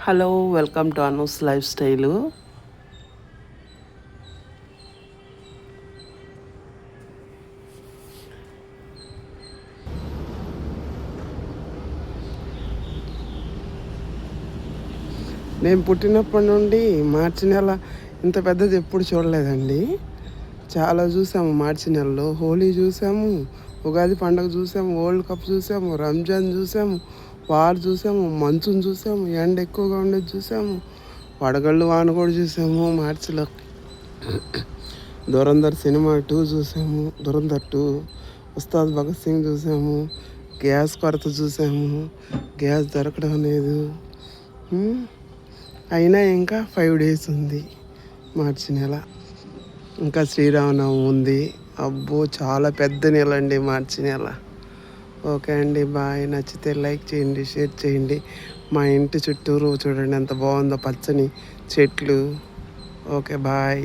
Hello, welcome to Anu's lifestyle. నేను పుట్టినప్పటి నుండి మార్చి నెల ఇంత పెద్దది ఎప్పుడు చూడలేదండి. చాలా చూసాము మార్చి నెలలో. హోలీ చూసాము, ఉగాది పండుగ చూసాము, వరల్డ్ కప్ చూసాము, రంజాన్ చూసాము, వార్ చూసాము, మంచుని చూసాము, ఎండ ఎక్కువగా ఉండేది చూసాము, వడగళ్ళు వాన కూడా చూసాము మార్చిలో. ధురంధర్ సినిమా 2 చూసాము, ధురంధర్ 2. ఉస్తాద్ భగత్ సింగ్ చూసాము, గ్యాస్ కొరత చూసాము, గ్యాస్ దొరకడం లేదు. అయినా ఇంకా 5 days ఉంది మార్చి నెల. ఇంకా శ్రీరామనవమి ఉంది. అబ్బో, చాలా పెద్ద నెల అండి మార్చి నెల. ఓకే అండి, బాయ్. నచ్చితే లైక్ చేయండి, షేర్ చేయండి. మా ఇంటి చుట్టూరు చూడండి ఎంత బాగుందో, పచ్చని చెట్లు. Okay, bye.